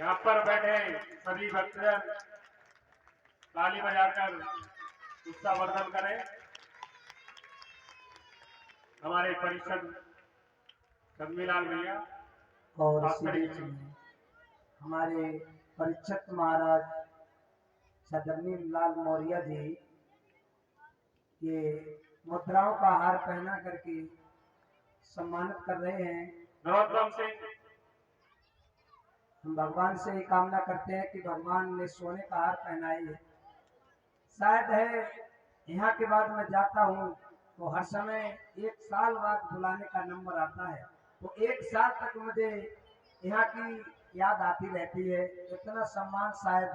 यहाँ पर बैठे सभी भक्तजन ताली बजाकर उत्साहवर्धन करें। हमारे परिषद शर्मिलाल भैया और इसी बीच में हमारे परीक्षक महाराज सदमी लाल मौर्य जी ये मुद्राओं का हार पहना करके सम्मानित कर रहे हैं। नरोत्तम सिंह हम भगवान से ये कामना करते हैं कि भगवान ने सोने का हार पहनाई है। शायद है यहाँ के बाद मैं जाता हूँ तो हर समय 1 साल बाद बुलाने का नंबर आता है, तो 1 साल तक मुझे यहाँ की याद आती रहती है। इतना सम्मान शायद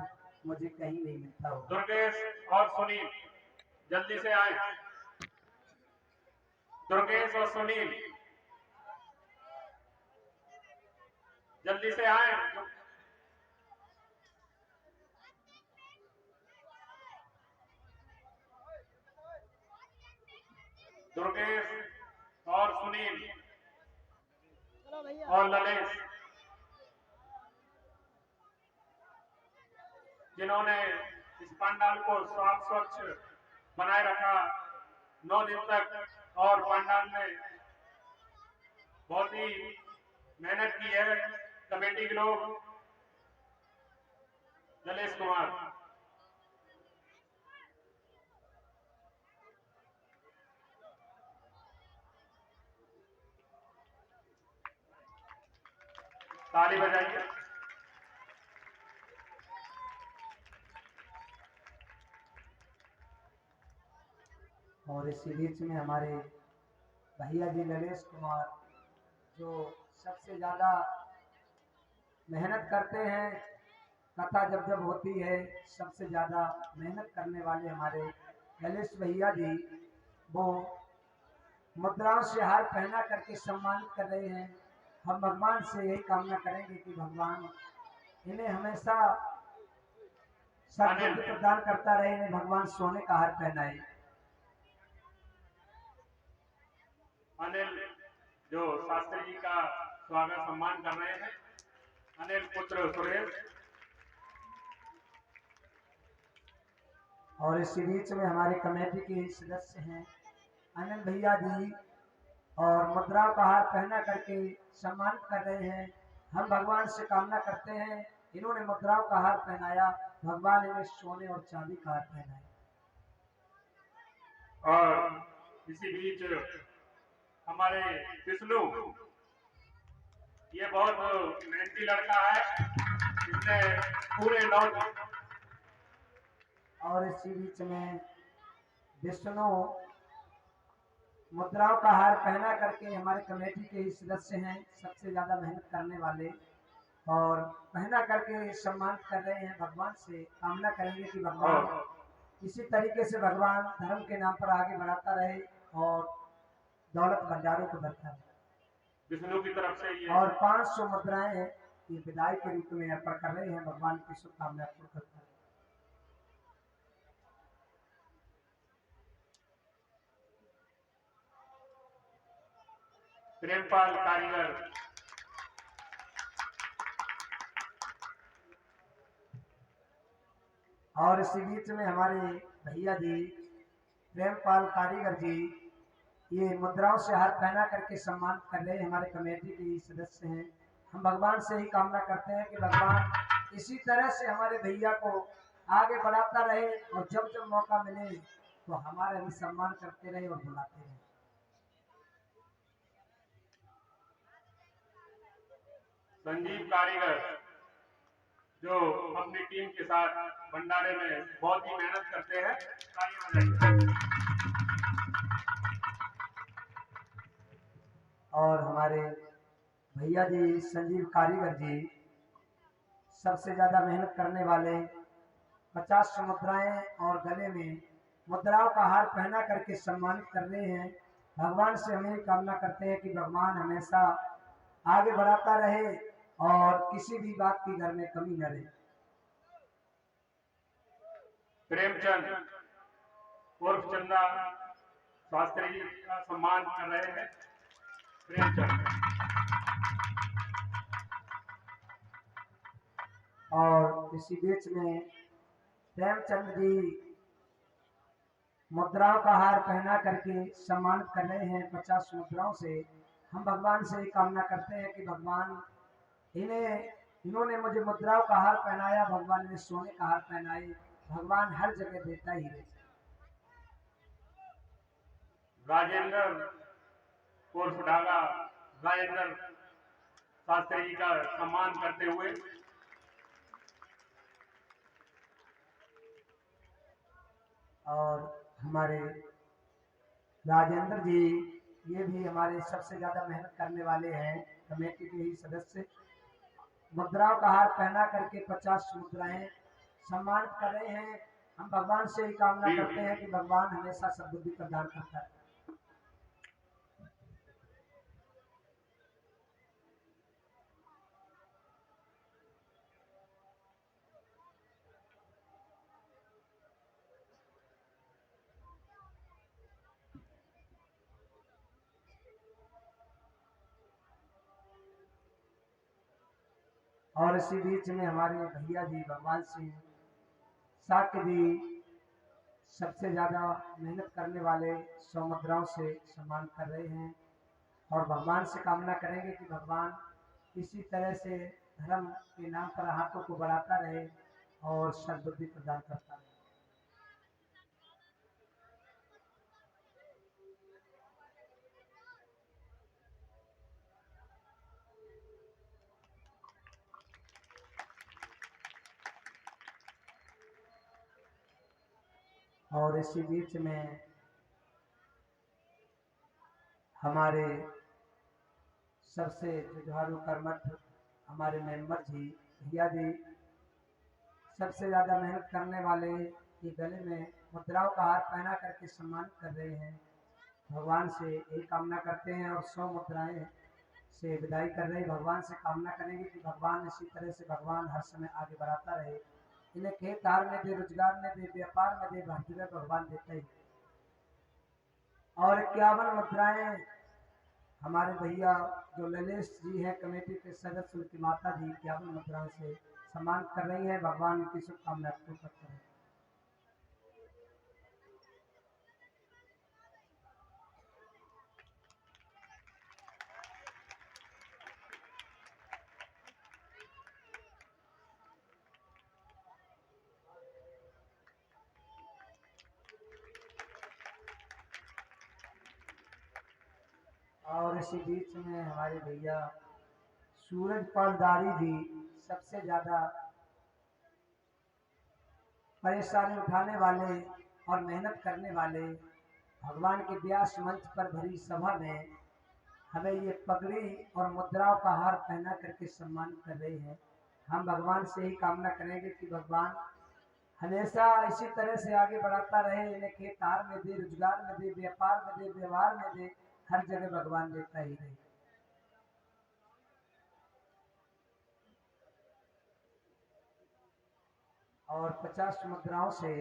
मुझे कहीं नहीं मिलता हो। दुर्गेश और सुनील जल्दी से आए। दुर्गेश और सुनील जल्दी से आए। दुर्गेश और सुनील और ललेश जिन्होंने इस पंडाल को साफ स्वच्छ बनाए रखा 9 दिन तक और पंडाल में बहुत ही मेहनत की है कमेटी के लोग। ललेश कुमार ताली बजाइए। और इसी बीच में हमारे भैया जी ललेश कुमार जो सबसे ज्यादा मेहनत करते हैं, कथा जब होती है सबसे ज्यादा मेहनत करने वाले हमारे ललेश भैया जी वो मुद्राओं से हार पहना करके सम्मानित कर रहे हैं। हम भगवान से यही कामना करेंगे कि भगवान इन्हें हमेशा सद्बुद्धि प्रदान करता रहे, इन्हें भगवान सोने का हार पहनाए। अनिल जो शास्त्री जी का स्वागत सम्मान कर रहे हैं, अनिल पुत्र सुरेश। और इसी बीच में हमारे कमेटी के सदस्य हैं अनिल भैया जी और मुद्राओं का हार पहना करके सम्मानित कर रहे हैं। हम भगवान से कामना करते हैं, इन्होंने मुद्राओं का हार पहनाया, भगवान इन्हें सोने और चांदी का हार पहनाए। और इसी बीच हमारे विष्णु ये बहुत मेहनती लड़का है, इसने पूरे 9 और इसी बीच में विष्णु मुद्राओं का हार पहना करके हमारे कमेटी के ही सदस्य हैं, सबसे ज्यादा मेहनत करने वाले, और पहना करके सम्मानित कर रहे हैं। भगवान से कामना करेंगे कि भगवान इसी तरीके से भगवान धर्म के नाम पर आगे बढ़ाता रहे और दौलत भंडारों को बढ़ता रहे। विष्णु की तरफ से ये और 500 मुद्राएं ये विदाई के रूप में अर्पण कर रहे हैं। भगवान की शुभकामना पूर्ण करता है। प्रेमपाल कारीगर और इसी बीच में हमारे भैया जी प्रेमपाल कारीगर जी ये मुद्राओं से हार पहना करके सम्मान कर रहे हैं, हमारे कमेटी के सदस्य हैं। हम भगवान से ही कामना करते हैं कि भगवान इसी तरह से हमारे भैया को आगे बढ़ाता रहे और जब जब मौका मिले तो हमारा भी सम्मान करते रहे और बुलाते रहे। संजीव कारीगर जो अपनी टीम के साथ भंडारे में बहुत ही मेहनत करते हैं। और हमारे भैया जी संजीव कारीगर जी सबसे ज्यादा मेहनत करने वाले, 50 मुद्राएं और गले में मुद्राओं का हार पहना करके सम्मानित कर रहे हैं। भगवान से हमें कामना करते हैं कि भगवान हमेशा आगे बढ़ाता रहे और किसी भी बात की घर में कमी न रहे। प्रेमचंद उर्फ चंदा शास्त्री जी का सम्मान कर रहे हैं। प्रेमचंद और इसी बीच में प्रेमचंद जी मुद्राओं का हार पहना करके सम्मानित कर रहे हैं 50 मुद्राओं से। हम भगवान से ही कामना करते हैं कि भगवान इन्होंने मुझे मुद्राओं का हार पहनाया, भगवान ने सोने का हार पहनाए, भगवान हर जगह देता ही है। राजेंद्र उर्फ डागा राजेंद्र शास्त्री जी का सम्मान करते हुए और हमारे राजेंद्र जी ये भी हमारे सबसे ज्यादा मेहनत करने वाले हैं, कमेटी के ही सदस्य। मुद्राओं का हार पहना करके 50 मुद्राएं सम्मानित कर रहे हैं। हम भगवान से ही कामना करते हैं कि भगवान हमेशा सद्बुद्धि प्रदान करता है। और इसी बीच में हमारे भैया जी भगवान सिंह साक्य जी सबसे ज्यादा मेहनत करने वाले 100 मुद्राओं से सम्मान कर रहे हैं और भगवान से कामना करेंगे कि भगवान इसी तरह से धर्म के नाम पर हाथों को बढ़ाता रहे और सद्बुद्धि प्रदान करता रहे। और इसी बीच में हमारे सबसे जुझारू कर्मठ हमारे मेंबर जी भैया जी सबसे ज्यादा मेहनत करने वाले के गले में मुद्राओं का हार पहना करके सम्मान कर रहे हैं। भगवान से यही कामना करते हैं और 100 मुद्राएं से विदाई कर रहे हैं। भगवान से कामना करेंगे कि भगवान इसी तरह से भगवान हर समय आगे बढ़ाता रहे, इन्हें खेत हार में दे, रोजगार में दे, व्यापार में दे, हर जगह भगवान देते ही। और 51 मुद्राएं हमारे भैया जो ललेश जी हैं कमेटी के सदस्य, उनकी माता जी 51 मुद्राओं से सम्मान कर रही है। भगवान की शुभकामना पूर्ण करते हैं। और इसी बीच में हमारे भैया सूरज पालदारी जी सबसे ज्यादा परेशानी उठाने वाले और मेहनत करने वाले, भगवान के व्यास मंच पर भरी सभा में हमें ये पगड़ी और मुद्राओं का हार पहना करके सम्मान कर रहे हैं। हम भगवान से ही कामना करेंगे कि भगवान हमेशा इसी तरह से आगे बढ़ाता रहे, इन्हें खेत हार में दे, रोजगार में दे, व्यापार में दे, व्यवहार में दे, हर जगह भगवान देता ही रहे। और 50 मुद्राओं से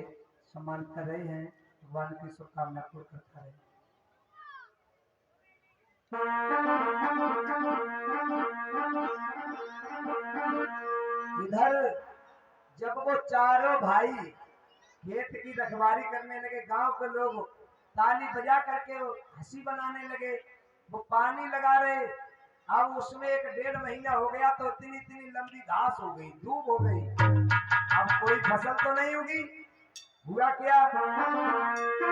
सम्मान कर रहे हैं। भगवान की शुभकामना पूर्ण करता रहे। इधर जब वो चारों भाई खेत की रखवाली करने लगे, गांव के लोग ताली बजा करके हंसी बनाने लगे, वो पानी लगा रहे। अब उसमें 1-1.5 महीना हो गया तो इतनी इतनी लंबी घास हो गई, धूप हो गई, अब कोई फसल तो नहीं होगी। हुआ क्या?